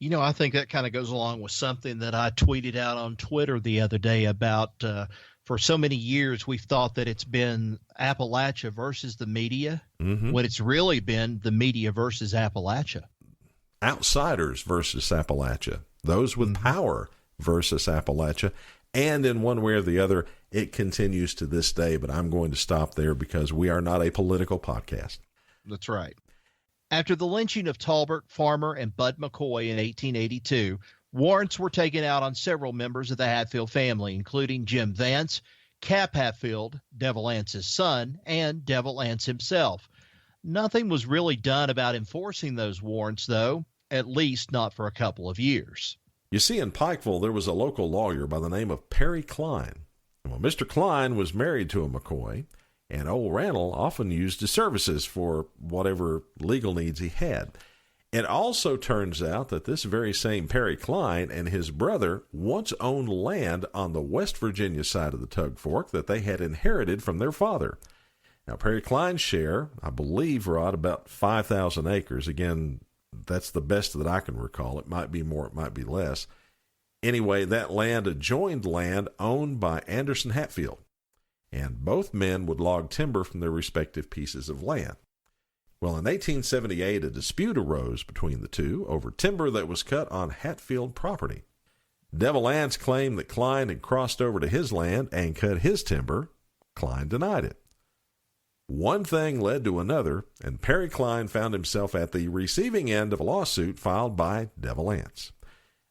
Speaker 2: You know, I think that kind of goes along with something that I tweeted out on Twitter the other day about for so many years we've thought that it's been Appalachia versus the media, when it's really been the media versus Appalachia. Outsiders
Speaker 1: versus Appalachia. Those with power versus Appalachia. And in one way or the other, it continues to this day, but I'm going to stop there because we are not a political podcast.
Speaker 2: That's right. After the lynching of Talbert, Farmer, and Bud McCoy in 1882, warrants were taken out on several members of the Hatfield family, including Jim Vance, Cap Hatfield, Devil Ance's son, and Devil Ance himself. Nothing was really done about enforcing those warrants, though, at least not for a couple of years.
Speaker 1: You see, in Pikeville, there was a local lawyer by the name of Perry Klein. Well, Mr. Klein was married to a McCoy, and old Randall often used his services for whatever legal needs he had. It also turns out that this very same Perry Klein and his brother once owned land on the West Virginia side of the Tug Fork that they had inherited from their father. Now, Perry Klein's share, I believe, Rod, about 5,000 acres. Again, that's the best that I can recall. It might be more, it might be less. Anyway, that land adjoined land owned by Anderson Hatfield, and both men would log timber from their respective pieces of land. Well, in 1878, a dispute arose between the two over timber that was cut on Hatfield property. Devil Ance claimed that Klein had crossed over to his land and cut his timber. Klein denied it. One thing led to another, and Perry Klein found himself at the receiving end of a lawsuit filed by Devil Ance.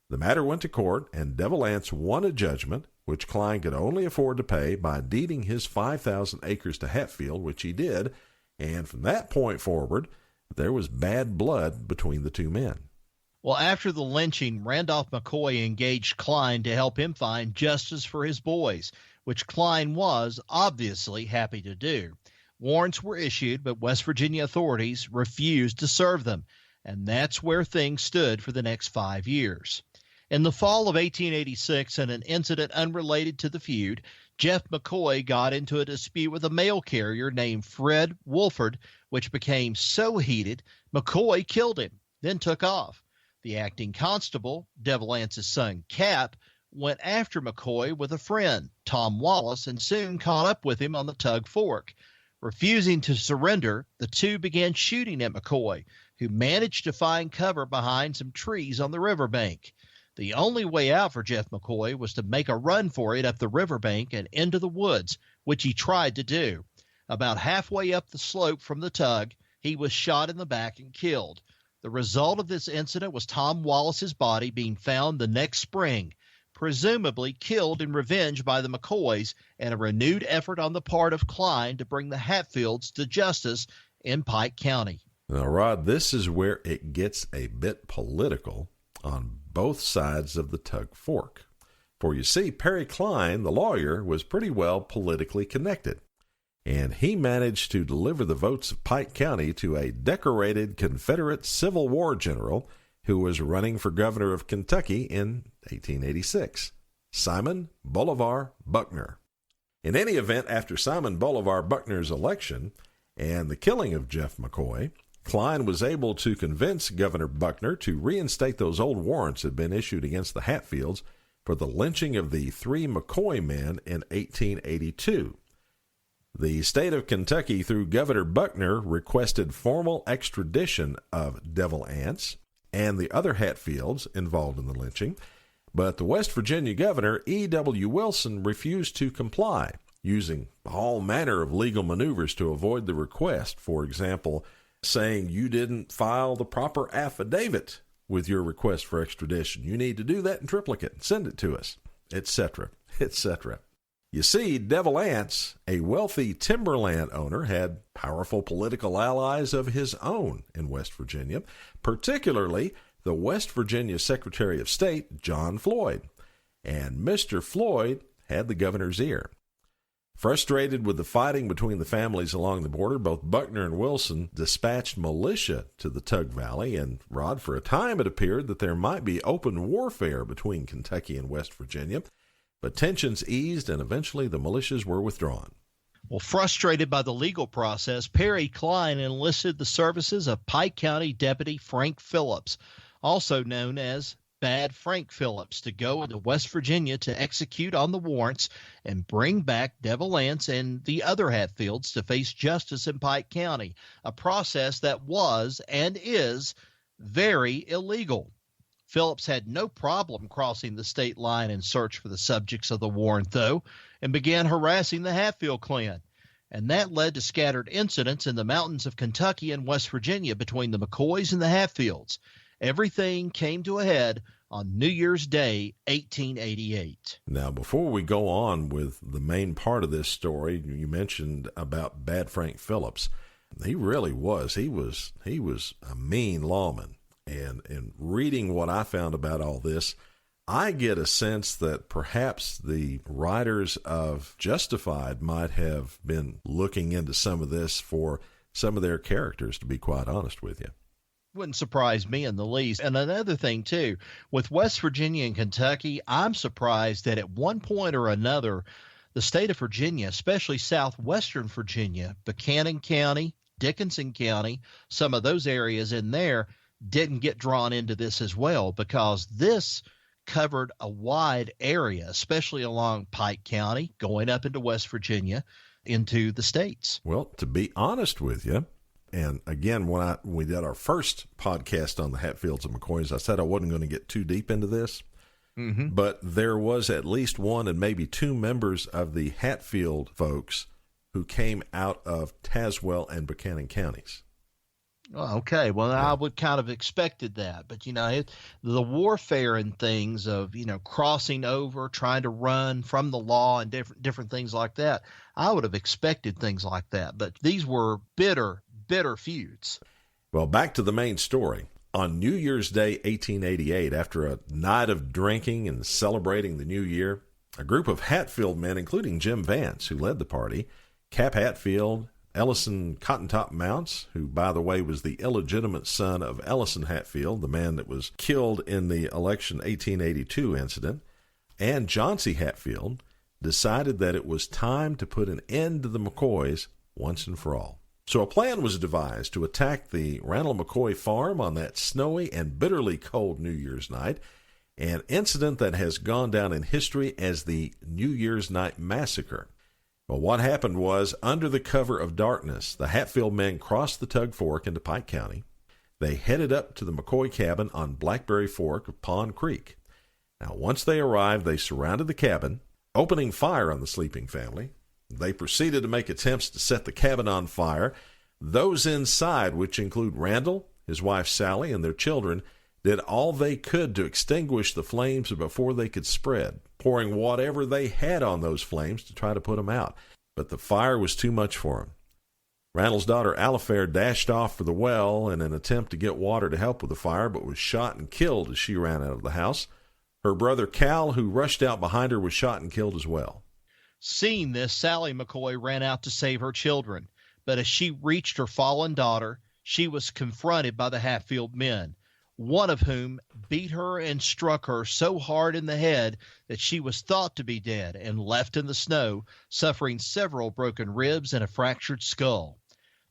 Speaker 1: The matter went to court, and Devil Ance won a judgment, which Klein could only afford to pay by deeding his 5,000 acres to Hatfield, which he did, and from that point forward, there was bad blood between the two men.
Speaker 2: Well, after the lynching, Randolph McCoy engaged Klein to help him find justice for his boys, which Klein was obviously happy to do. Warrants were issued, but West Virginia authorities refused to serve them, and that's where things stood for the next 5 years. In the fall of 1886, in an incident unrelated to the feud, Jeff McCoy got into a dispute with a mail carrier named Fred Wolford, which became so heated, McCoy killed him, then took off. The acting constable, Devil Ance's son Cap, went after McCoy with a friend, Tom Wallace, and soon caught up with him on the Tug Fork. Refusing to surrender, the two began shooting at McCoy, who managed to find cover behind some trees on the riverbank. The only way out for Jeff McCoy was to make a run for it up the riverbank and into the woods, which he tried to do. About halfway up the slope from the tug, he was shot in the back and killed. The result of this incident was Tom Wallace's body being found the next spring, presumably killed in revenge by the McCoys, and a renewed effort on the part of Klein to bring the Hatfields to justice in Pike County.
Speaker 1: Now, Rod, this is where it gets a bit political on both sides of the Tug Fork. For you see, Perry Klein, the lawyer, was pretty well politically connected, and he managed to deliver the votes of Pike County to a decorated Confederate Civil War general who was running for governor of Kentucky in 1886, Simon Bolivar Buckner. In any event, after Simon Bolivar Buckner's election and the killing of Jeff McCoy, Klein was able to convince Governor Buckner to reinstate those old warrants that had been issued against the Hatfields for the lynching of the 3 McCoy men in 1882. The state of Kentucky, through Governor Buckner, requested formal extradition of Devil Ance and the other Hatfields involved in the lynching, but the West Virginia governor, E.W. Wilson, refused to comply, using all manner of legal maneuvers to avoid the request. For example, saying you didn't file the proper affidavit with your request for extradition. You need to do that in triplicate and send it to us, etc., etc. You see, Devil Ance, a wealthy timberland owner, had powerful political allies of his own in West Virginia, particularly the West Virginia Secretary of State, John Floyd. And Mr. Floyd had the governor's ear. Frustrated with the fighting between the families along the border, both Buckner and Wilson dispatched militia to the Tug Valley, and, Rod, for a time it appeared that there might be open warfare between Kentucky and West Virginia, but tensions eased and eventually the militias were withdrawn.
Speaker 2: Well, frustrated by the legal process, Perry Klein enlisted the services of Pike County Deputy Frank Phillips, also known as Bad Frank Phillips, to go into West Virginia to execute on the warrants and bring back Devil Ance and the other Hatfields to face justice in Pike County, a process that was and is very illegal. Phillips had no problem crossing the state line in search for the subjects of the warrant, though, and began harassing the Hatfield clan. And that led to scattered incidents in the mountains of Kentucky and West Virginia between the McCoys and the Hatfields. Everything came to a head on New Year's Day, 1888.
Speaker 1: Now, before we go on with the main part of this story, you mentioned about Bad Frank Phillips. He really was. He was a mean lawman. And in reading what I found about all this, I get a sense that perhaps the writers of Justified might have been looking into some of this for some of their characters, to be quite honest with you.
Speaker 2: Wouldn't surprise me in the least. And another thing, too, with West Virginia and Kentucky, I'm surprised that at one point or another, the state of Virginia, especially southwestern Virginia, Buchanan County, Dickinson County, some of those areas in there didn't get drawn into this as well, because this covered a wide area, especially along Pike County, going up into West Virginia, into the states.
Speaker 1: Well, to be honest with you, and again, when we did our first podcast on the Hatfields and McCoys, I said I wasn't going to get too deep into this, but there was at least one and maybe two members of the Hatfield folks who came out of Tazewell and Buchanan counties.
Speaker 2: Okay, well, I would kind of expected that, but the warfare and things of crossing over, trying to run from the law, and different things like that, I would have expected things like that. But these were bitter feuds.
Speaker 1: Well, back to the main story. On New Year's Day, 1888, after a night of drinking and celebrating the new year, a group of Hatfield men, including Jim Vance, who led the party, Cap Hatfield, Ellison Cottontop Mounts, who, by the way, was the illegitimate son of Ellison Hatfield, the man that was killed in the election 1882 incident, and Johnsey Hatfield, decided that it was time to put an end to the McCoys once and for all. So a plan was devised to attack the Randall McCoy farm on that snowy and bitterly cold New Year's night, an incident that has gone down in history as the New Year's Night Massacre. Well, what happened was, under the cover of darkness, the Hatfield men crossed the Tug Fork into Pike County. They headed up to the McCoy cabin on Blackberry Fork of Pond Creek. Now, once they arrived, they surrounded the cabin, opening fire on the sleeping family. They proceeded to make attempts to set the cabin on fire. Those inside, which include Randall, his wife Sally, and their children, did all they could to extinguish the flames before they could spread, pouring whatever they had on those flames to try to put them out. But the fire was too much for them. Randall's daughter Alifair dashed off for the well in an attempt to get water to help with the fire, but was shot and killed as she ran out of the house. Her brother Cal, who rushed out behind her, was shot and killed as well.
Speaker 2: Seeing this, Sally McCoy ran out to save her children, but as she reached her fallen daughter, she was confronted by the Hatfield men, one of whom beat her and struck her so hard in the head that she was thought to be dead and left in the snow, suffering several broken ribs and a fractured skull.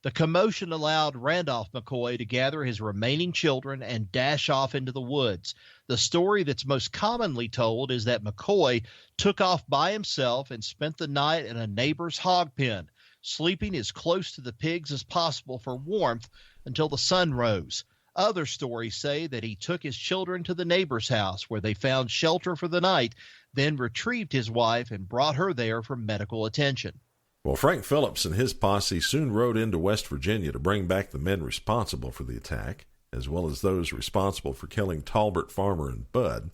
Speaker 2: The commotion allowed Randolph McCoy to gather his remaining children and dash off into the woods. The story that's most commonly told is that McCoy took off by himself and spent the night in a neighbor's hog pen, sleeping as close to the pigs as possible for warmth until the sun rose. Other stories say that he took his children to the neighbor's house where they found shelter for the night, then retrieved his wife and brought her there for medical attention.
Speaker 1: Well, Frank Phillips and his posse soon rode into West Virginia to bring back the men responsible for the attack, as well as those responsible for killing Talbert, Farmer, and Bud.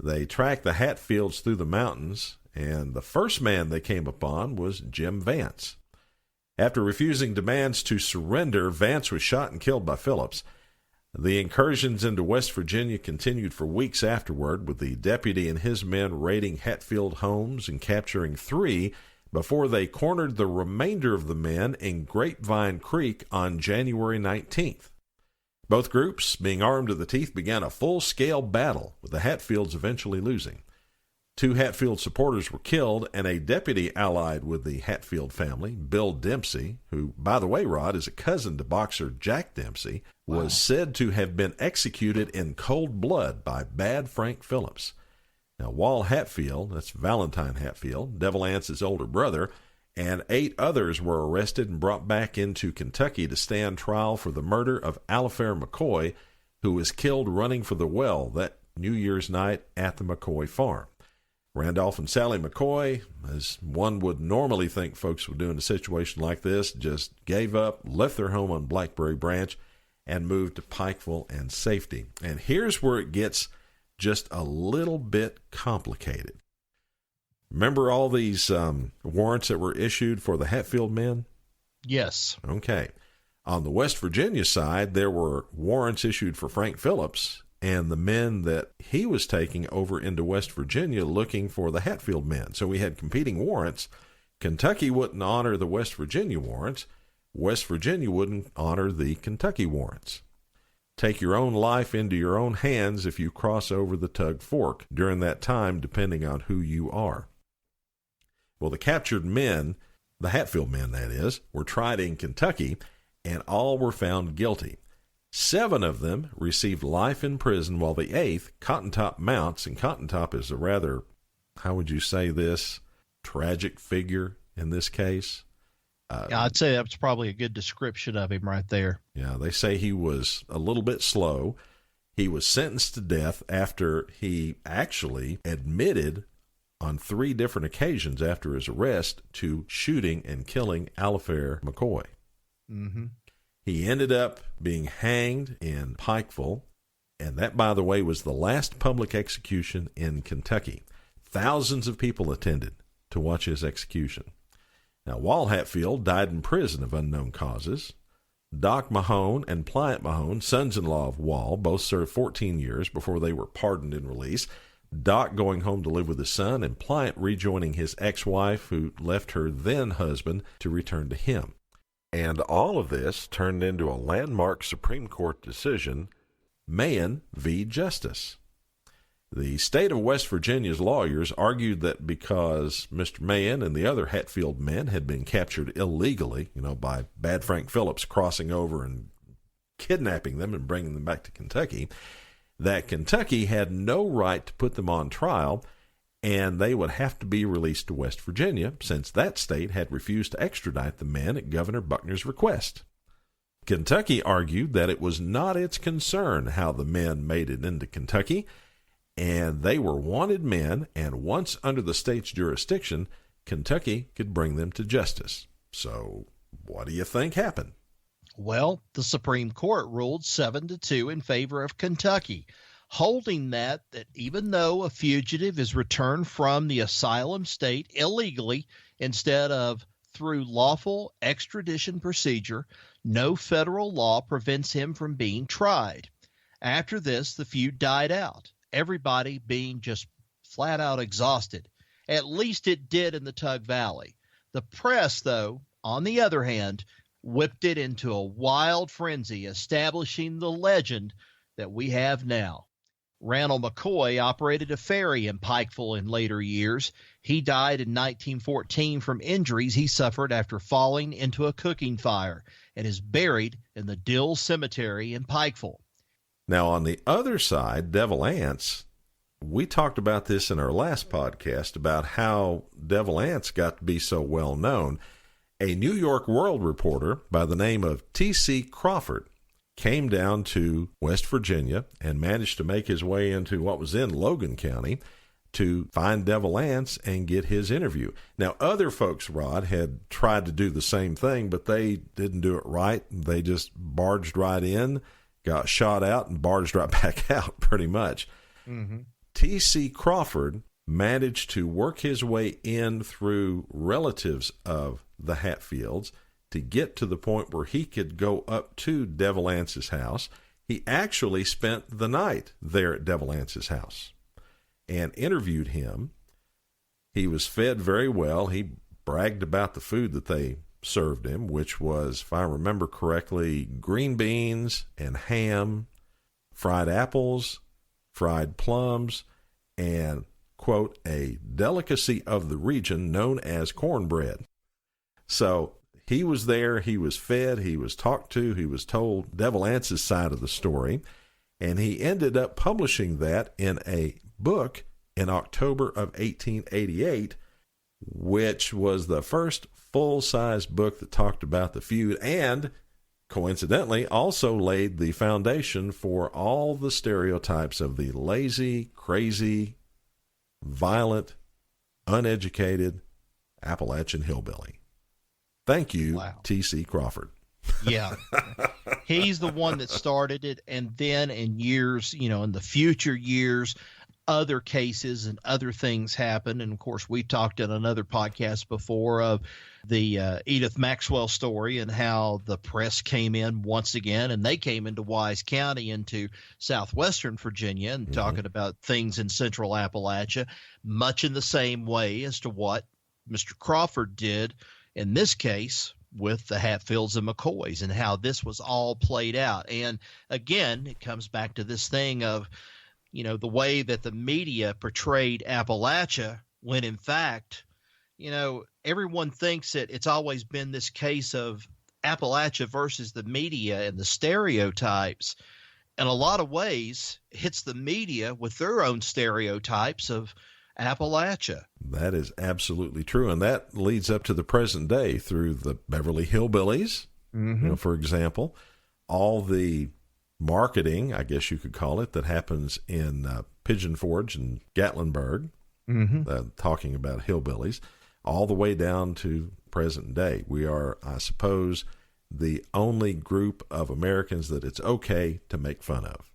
Speaker 1: They tracked the Hatfields through the mountains, and the first man they came upon was Jim Vance. After refusing demands to surrender, Vance was shot and killed by Phillips. The incursions into West Virginia continued for weeks afterward, with the deputy and his men raiding Hatfield homes and capturing 3 before they cornered the remainder of the men in Grapevine Creek on January 19th. Both groups, being armed to the teeth, began a full-scale battle, with the Hatfields eventually losing. 2 Hatfield supporters were killed, and a deputy allied with the Hatfield family, Bill Dempsey, who, by the way, Rod, is a cousin to boxer Jack Dempsey, was said to have been executed in cold blood by Bad Frank Phillips. Now, Wall Hatfield, that's Valentine Hatfield, Devil Anse's older brother, and 8 others were arrested and brought back into Kentucky to stand trial for the murder of Alifair McCoy, who was killed running for the well that New Year's night at the McCoy farm. Randolph and Sally McCoy, as one would normally think folks would do in a situation like this, just gave up, left their home on Blackberry Branch, and moved to Pikeville and safety. And here's where it gets just a little bit complicated. Remember all these warrants that were issued for the Hatfield men?
Speaker 2: Yes.
Speaker 1: Okay. On the West Virginia side, there were warrants issued for Frank Phillips and the men that he was taking over into West Virginia looking for the Hatfield men. So we had competing warrants. Kentucky wouldn't honor the West Virginia warrants. West Virginia wouldn't honor the Kentucky warrants. Take your own life into your own hands if you cross over the Tug Fork during that time, depending on who you are. Well, the captured men, the Hatfield men that is, were tried in Kentucky, and all were found guilty. 7 of them received life in prison, while the 8th, Cotton Top Mounts, and Cotton Top is a rather, how would you say this, tragic figure in this case.
Speaker 2: I'd say that's probably a good description of him right there.
Speaker 1: Yeah, they say he was a little bit slow. He was sentenced to death after he actually admitted on 3 different occasions after his arrest to shooting and killing Alifair McCoy.
Speaker 2: Mm-hmm.
Speaker 1: He ended up being hanged in Pikeville, and that, by the way, was the last public execution in Kentucky. Thousands of people attended to watch his execution. Now, Wall Hatfield died in prison of unknown causes. Doc Mahone and Pliant Mahone, sons-in-law of Wall, both served 14 years before they were pardoned and released. Doc going home to live with his son, and Pliant rejoining his ex-wife, who left her then-husband to return to him. And all of this turned into a landmark Supreme Court decision, Mahan v. Justice. The state of West Virginia's lawyers argued that because Mr. Mahan and the other Hatfield men had been captured illegally, by Bad Frank Phillips crossing over and kidnapping them and bringing them back to Kentucky, that Kentucky had no right to put them on trial, and they would have to be released to West Virginia, since that state had refused to extradite the men at Governor Buckner's request. Kentucky argued that it was not its concern how the men made it into Kentucky, and they were wanted men, and once under the state's jurisdiction, Kentucky could bring them to justice. So, what do you think happened?
Speaker 2: Well, the Supreme Court ruled 7-2 in favor of Kentucky, holding that even though a fugitive is returned from the asylum state illegally instead of through lawful extradition procedure, no federal law prevents him from being tried. After this, the feud died out, everybody being just flat out exhausted. At least it did in the Tug Valley. The press, though, on the other hand, whipped it into a wild frenzy, establishing the legend that we have now. Randall McCoy operated a ferry in Pikeville in later years. He died in 1914 from injuries he suffered after falling into a cooking fire and is buried in the Dill Cemetery in Pikeville.
Speaker 1: Now, on the other side, Devil Anse, we talked about this in our last podcast about how Devil Anse got to be so well known. A New York World reporter by the name of T.C. Crawford came down to West Virginia and managed to make his way into what was in Logan County to find Devil Anse and get his interview. Now, other folks, Rod, had tried to do the same thing, but they didn't do it right. They just barged right in, got shot out, and barged right back out, pretty much.
Speaker 2: Mm-hmm.
Speaker 1: T.C. Crawford managed to work his way in through relatives of the Hatfields to get to the point where he could go up to Devil Anse's house. He actually spent the night there at Devil Anse's house and interviewed him. He was fed very well. He bragged about the food that they served him, which was, if I remember correctly, green beans and ham, fried apples, fried plums, and, quote, a delicacy of the region known as cornbread. So he was there, he was fed, he was talked to, he was told Devil Anse's side of the story, and he ended up publishing that in a book in October of 1888, which was the first full-size book that talked about the feud, and coincidentally also laid the foundation for all the stereotypes of the lazy, crazy, violent, uneducated Appalachian hillbilly. Thank you,
Speaker 2: Wow.
Speaker 1: T.C. Crawford.
Speaker 2: Yeah. He's the one that started it. And then in years, in the future years, other cases and other things happen. And of course, we talked in another podcast before of the Edith Maxwell story and how the press came in once again, and they came into Wise County, into southwestern Virginia, and talking about things in central Appalachia, much in the same way as to what Mr. Crawford did in this case with the Hatfields and McCoys, and how this was all played out. And again, it comes back to this thing of, the way that the media portrayed Appalachia, when in fact, everyone thinks that it's always been this case of Appalachia versus the media and the stereotypes. In a lot of ways, it's the media with their own stereotypes of Appalachia.
Speaker 1: That is absolutely true. And that leads up to the present day through the Beverly Hillbillies, for example, all the marketing, I guess you could call it, that happens in Pigeon Forge and Gatlinburg, talking about hillbillies, all the way down to present day. We are, I suppose, the only group of Americans that it's okay to make fun of.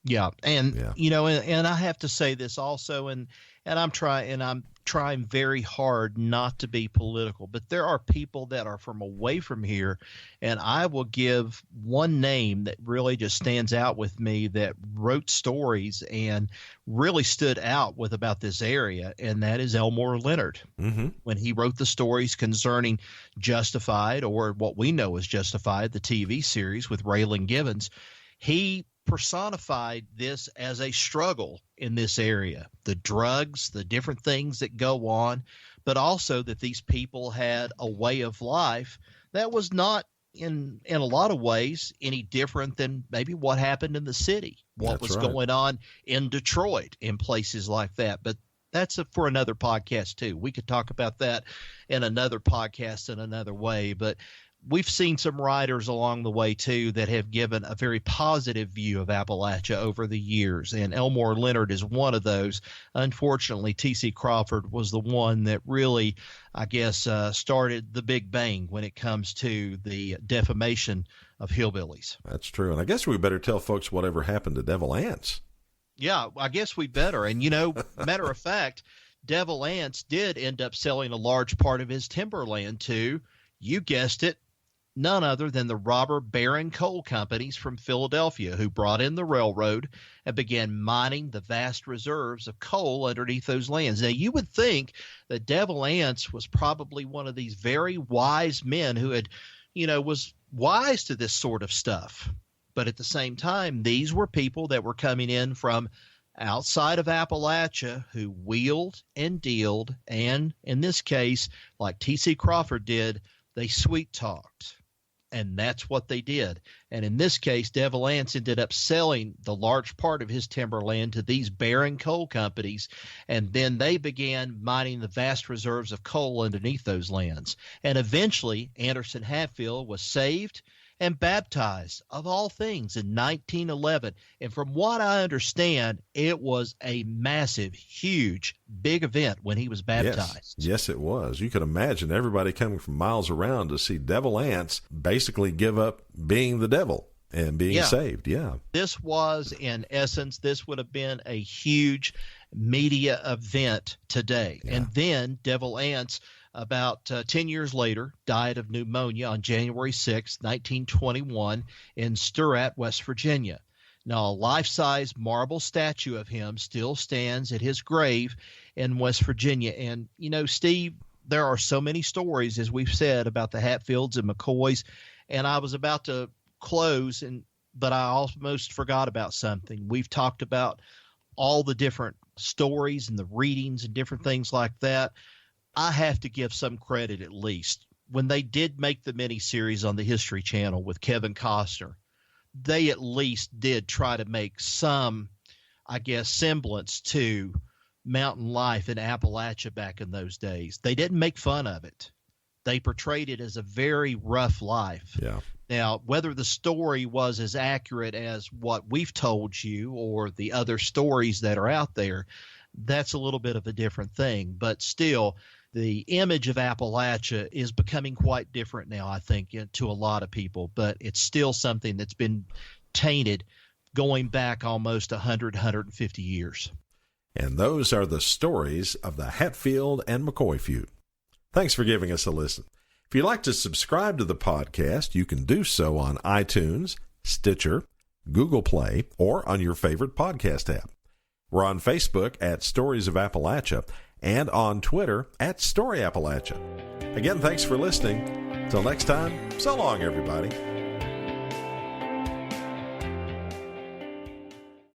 Speaker 2: Yeah. And, and I have to say this also, and I'm trying very hard not to be political, but there are people that are from away from here, and I will give one name that really just stands out with me, that wrote stories and really stood out with about this area, and that is Elmore Leonard. When he wrote the stories concerning Justified, or what we know as Justified, the TV series with Raylan Givens, he personified this as a struggle in this area, the drugs, the different things that go on, but also that these people had a way of life that was not in a lot of ways any different than maybe what happened in the city, what was going on in Detroit, in places like that. But that's for another podcast too. We could talk about that in another podcast in another way, but we've seen some writers along the way, too, that have given a very positive view of Appalachia over the years, and Elmore Leonard is one of those. Unfortunately, T.C. Crawford was the one that really, I guess, started the big bang when it comes to the defamation of hillbillies.
Speaker 1: That's true. And I guess we better tell folks whatever happened to Devil Anse.
Speaker 2: Yeah, I guess we better. And, matter of fact, Devil Anse did end up selling a large part of his timberland to, you guessed it, none other than the robber baron coal companies from Philadelphia, who brought in the railroad and began mining the vast reserves of coal underneath those lands. Now, you would think that Devil Anse was probably one of these very wise men who had, was wise to this sort of stuff. But at the same time, these were people that were coming in from outside of Appalachia who wheeled and dealed, and in this case, like T.C. Crawford did, they sweet talked. And that's what they did. And in this case, Devil Anse ended up selling the large part of his timberland to these barren coal companies, and then they began mining the vast reserves of coal underneath those lands. And eventually, Anderson Hatfield was saved and baptized, of all things, in 1911. And from what I understand, it was a massive, huge, big event when he was baptized.
Speaker 1: Yes, it was. You could imagine everybody coming from miles around to see Devil Anse basically give up being the devil and being saved. Yeah.
Speaker 2: This was, in essence, this would have been a huge media event today. Yeah. And then Devil Anse, about 10 years later, died of pneumonia on January 6, 1921, in Sturrat, West Virginia. Now, a life-size marble statue of him still stands at his grave in West Virginia. And, Steve, there are so many stories, as we've said, about the Hatfields and McCoys. And I was about to close, but I almost forgot about something. We've talked about all the different stories and the readings and different things like that. I have to give some credit, at least. When they did make the miniseries on the History Channel with Kevin Costner, they at least did try to make some, I guess, semblance to mountain life in Appalachia back in those days. They didn't make fun of it. They portrayed it as a very rough life.
Speaker 1: Yeah.
Speaker 2: Now, whether the story was as accurate as what we've told you or the other stories that are out there, that's a little bit of a different thing. But still, the image of Appalachia is becoming quite different now, I think, to a lot of people. But it's still something that's been tainted going back almost 100, 150 years.
Speaker 1: And those are the stories of the Hatfield and McCoy feud. Thanks for giving us a listen. If you'd like to subscribe to the podcast, you can do so on iTunes, Stitcher, Google Play, or on your favorite podcast app. We're on Facebook at Stories of Appalachia and on Twitter at Story Appalachia. Again, thanks for listening. Till next time, so long, everybody.